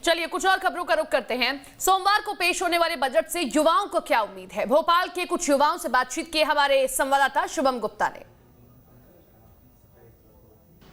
चलिए कुछ और खबरों का रुख करते हैं। सोमवार को पेश होने वाले बजट से युवाओं को क्या उम्मीद है? भोपाल के कुछ युवाओं से बातचीत की हमारे संवाददाता शुभम गुप्ता ने।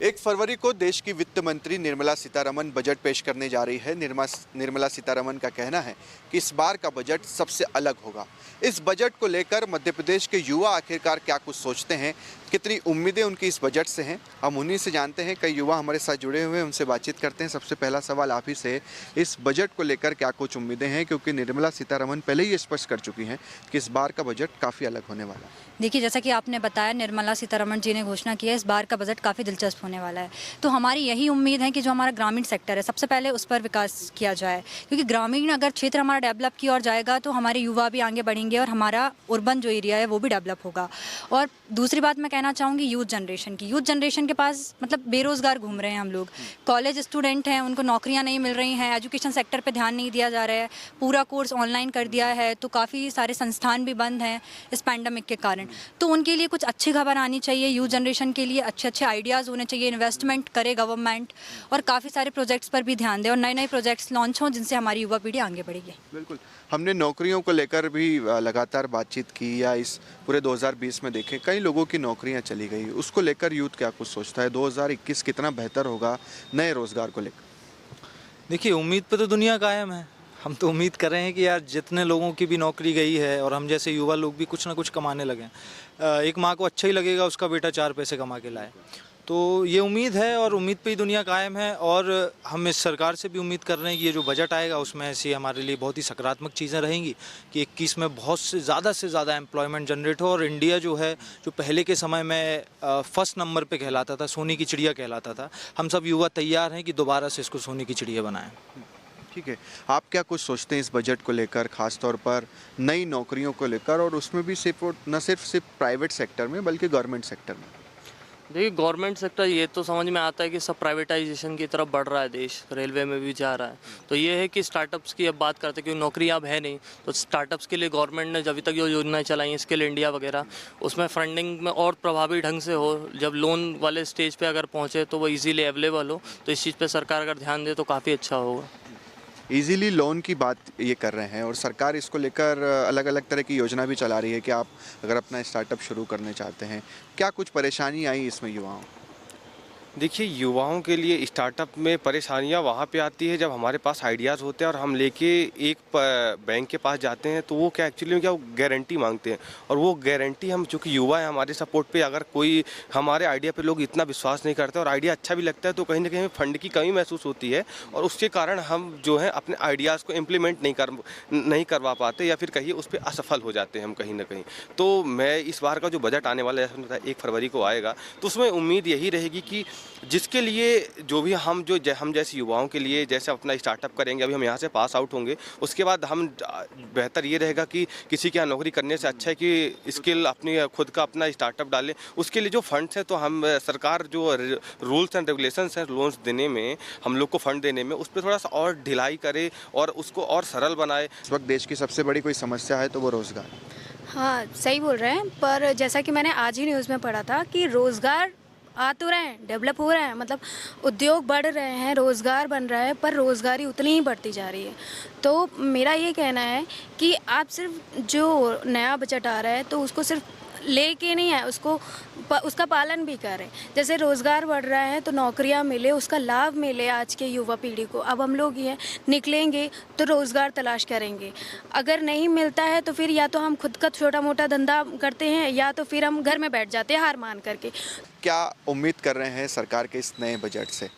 1 फरवरी को देश की वित्त मंत्री निर्मला सीतारमण बजट पेश करने जा रही है। निर्मला सीतारमण का कहना है कि इस बार का बजट सबसे अलग होगा। इस बजट को लेकर मध्य प्रदेश के युवा आखिरकार क्या कुछ सोचते हैं, कितनी उम्मीदें उनकी इस बजट से हैं, हम उन्हीं से जानते हैं। कई युवा हमारे साथ जुड़े हुए हैं, उनसे बातचीत करते हैं। सबसे पहला सवाल आप ही से, इस बजट को लेकर क्या कुछ उम्मीदें हैं, क्योंकि निर्मला सीतारमण पहले ही स्पष्ट कर चुकी हैं कि इस बार का बजट काफ़ी अलग होने वाला है। देखिए, जैसा कि आपने बताया, निर्मला सीतारमण जी ने घोषणा की है इस बार का बजट काफ़ी दिलचस्प होने वाला है। तो हमारी यही उम्मीद है कि जो हमारा ग्रामीण सेक्टर है, सबसे पहले उस पर विकास किया जाए, क्योंकि ग्रामीण अगर क्षेत्र हमारा डेवलप की ओर जाएगा तो हमारे युवा भी आगे बढ़ेंगे और हमारा अर्बन जो एरिया है वो भी डेवलप होगा। और दूसरी बात मैं कहना चाहूँगी यूथ जनरेशन के पास मतलब बेरोजगार घूम रहे हैं हम लोग। कॉलेज स्टूडेंट हैं, उनको नौकरियां नहीं मिल रही हैं, एजुकेशन सेक्टर पे ध्यान नहीं दिया जा रहा है, पूरा कोर्स ऑनलाइन कर दिया है, तो काफ़ी सारे संस्थान भी बंद हैं इस पैंडमिक के कारण। तो उनके लिए कुछ अच्छी खबर आनी चाहिए, यूथ जनरेशन के लिए अच्छे आइडियाज़ होने चाहिए, इन्वेस्टमेंट करे गवर्नमेंट और काफ़ी सारे प्रोजेक्ट्स पर भी ध्यान दे और नए नए प्रोजेक्ट्स लॉन्च हों जिनसे हमारी युवा पीढ़ी आगे बढ़ेगी। बिल्कुल, हमने नौकरियों को लेकर भी लगातार बातचीत की, या इस पूरे 2020 में देखें कई लोगों की नौकरियां चली गई, उसको लेकर यूथ क्या कुछ सोचता है? 2021 कितना बेहतर होगा नए रोजगार को लेकर? देखिए, उम्मीद पे तो दुनिया कायम है। हम तो उम्मीद कर रहे हैं कि यार जितने लोगों की भी नौकरी गई है और हम जैसे युवा लोग भी कुछ ना कुछ कमाने लगे। एक माँ को अच्छा ही लगेगा उसका बेटा 4 पैसे कमा के लाए, तो ये उम्मीद है और उम्मीद पे ही दुनिया कायम है। और हम इस सरकार से भी उम्मीद कर रहे हैं कि ये जो बजट आएगा उसमें ऐसी हमारे लिए बहुत ही सकारात्मक चीज़ें रहेंगी कि 21 में बहुत से ज़्यादा एम्प्लॉयमेंट जनरेट हो और इंडिया जो है, जो पहले के समय में फर्स्ट नंबर पे कहलाता था, सोने की चिड़िया कहलाता था, हम सब युवा तैयार हैं कि दोबारा से इसको सोने की चिड़िया बनाएं। ठीक है, आप क्या कुछ सोचते हैं इस बजट को लेकर, खास तौर पर नई नौकरियों को लेकर, और उसमें भी न सिर्फ प्राइवेट सेक्टर में बल्कि गवर्नमेंट सेक्टर में? देखिए, गवर्नमेंट सेक्टर ये तो समझ में आता है कि सब प्राइवेटाइजेशन की तरफ बढ़ रहा है, देश रेलवे में भी जा रहा है। तो ये है कि स्टार्टअप्स की अब बात करते हैं, क्योंकि नौकरी अब है नहीं, तो स्टार्टअप्स के लिए गवर्नमेंट ने जब तक जो योजनाएं चलाई हैं, स्किल इंडिया वगैरह, उसमें फंडिंग में और प्रभावी ढंग से हो, जब लोन वाले स्टेज पे अगर पहुँचे तो वो ईजीली अवेलेबल हो, तो इस चीज़ पर सरकार अगर ध्यान दे तो काफ़ी अच्छा होगा। इजीली लोन की बात ये कर रहे हैं और सरकार इसको लेकर अलग अलग तरह की योजना भी चला रही है कि आप अगर अपना स्टार्टअप शुरू करने चाहते हैं, क्या कुछ परेशानी आई इसमें युवाओं? देखिए, युवाओं के लिए स्टार्टअप में परेशानियां वहाँ पे आती है जब हमारे पास आइडियाज़ होते हैं और हम लेके एक बैंक के पास जाते हैं, तो वो क्या एक्चुअली में क्या वो गारंटी मांगते हैं, और वो गारंटी हम चूँकि युवा है, हमारे सपोर्ट पे अगर कोई हमारे आइडिया पे लोग इतना विश्वास नहीं करते और आइडिया अच्छा भी लगता है, तो कहीं ना कहीं फंड की कमी महसूस होती है और उसके कारण हम जो है अपने आइडियाज़ को इम्प्लीमेंट नहीं करवा पाते, या फिर कहीं उस पर असफल हो जाते हैं हम कहीं ना कहीं। तो मैं इस बार का जो बजट आने वाला है 1 फरवरी को आएगा, तो उसमें उम्मीद यही रहेगी कि जिसके लिए जो भी हम जैसे युवाओं के लिए जैसे अपना स्टार्टअप करेंगे, अभी हम यहाँ से पास आउट होंगे, उसके बाद हम बेहतर ये रहेगा कि किसी के यहाँ नौकरी करने से अच्छा है कि स्किल अपनी खुद का अपना स्टार्टअप डालें। उसके लिए जो फंड्स हैं, तो हम सरकार जो रूल्स एंड रेगुलेशंस हैं लोन्स देने में, हम लोग को फंड देने में, उस पर थोड़ा सा और ढिलाई करे और उसको और सरल बनाए। इस वक्त देश की सबसे बड़ी कोई समस्या है तो वो रोज़गार। हाँ, सही बोल रहे हैं, पर जैसा कि मैंने आज ही न्यूज़ में पढ़ा था कि रोज़गार आ तो रहे हैं, डेवलप हो रहे हैं, मतलब उद्योग बढ़ रहे हैं, रोज़गार बन रहा है, पर रोज़गारी उतनी ही बढ़ती जा रही है। तो मेरा ये कहना है कि आप सिर्फ जो नया बजट आ रहा है तो उसको सिर्फ लेके नहीं है, उसका पालन भी करें। जैसे रोज़गार बढ़ रहा है तो नौकरियां मिले, उसका लाभ मिले आज के युवा पीढ़ी को। अब हम लोग ये निकलेंगे तो रोज़गार तलाश करेंगे, अगर नहीं मिलता है तो फिर या तो हम खुद का छोटा मोटा धंधा करते हैं या तो फिर हम घर में बैठ जाते हैं हार मान करके। क्या उम्मीद कर रहे हैं सरकार के इस नए बजट से?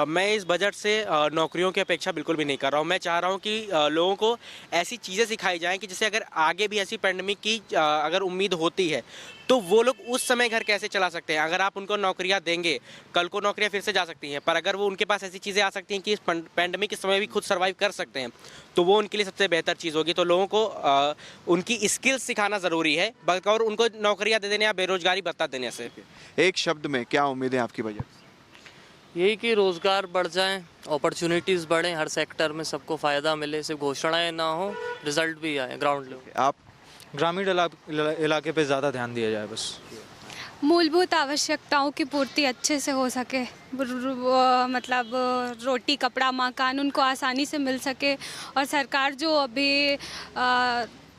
मैं इस बजट से नौकरियों की अपेक्षा बिल्कुल भी नहीं कर रहा हूँ। मैं चाह रहा हूँ कि लोगों को ऐसी चीज़ें सिखाई जाएं कि जैसे अगर आगे भी ऐसी पैंडेमिक की अगर उम्मीद होती है तो वो लोग उस समय घर कैसे चला सकते हैं। अगर आप उनको नौकरियाँ देंगे, कल को नौकरियाँ फिर से जा सकती हैं, पर अगर वो उनके पास ऐसी चीज़ें आ सकती हैं कि इस पैंडेमिक के समय भी खुद सर्वाइव कर सकते हैं, तो वो उनके लिए सबसे बेहतर चीज़ होगी। तो लोगों को उनकी स्किल्स सिखाना ज़रूरी है, और उनको नौकरियाँ दे देने या बेरोजगारी भत्ता देने से। एक शब्द में क्या उम्मीदें आपकी बजट? यही कि रोज़गार बढ़ जाएं, अपॉर्चुनिटीज़ बढ़ें, हर सेक्टर में सबको फ़ायदा मिले, सिर्फ घोषणाएं ना हो, रिजल्ट भी आए ग्राउंड लेवल। आप? ग्रामीण इलाके पे ज़्यादा ध्यान दिया जाए बस। मूलभूत आवश्यकताओं की पूर्ति अच्छे से हो सके, मतलब रोटी कपड़ा मकान उनको आसानी से मिल सके। और सरकार जो अभी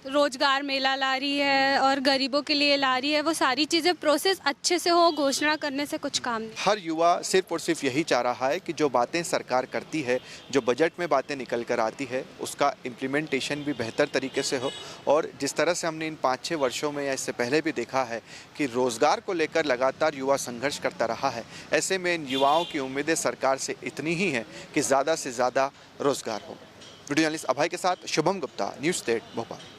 रोजगार मेला ला रही है और गरीबों के लिए ला रही है, वो सारी चीज़ें प्रोसेस अच्छे से हो, घोषणा करने से कुछ काम नहीं। हर युवा सिर्फ और सिर्फ यही चाह रहा है कि जो बातें सरकार करती है, जो बजट में बातें निकल कर आती है, उसका इम्प्लीमेंटेशन भी बेहतर तरीके से हो। और जिस तरह से हमने इन 5-6 वर्षों में या इससे पहले भी देखा है कि रोज़गार को लेकर लगातार युवा संघर्ष करता रहा है, ऐसे में इन युवाओं की उम्मीदें सरकार से इतनी ही हैं कि ज़्यादा से ज़्यादा रोज़गार हो। वीडियो जर्नलिस्ट अभय के साथ शुभम गुप्ता, न्यूज़ 8 भोपाल।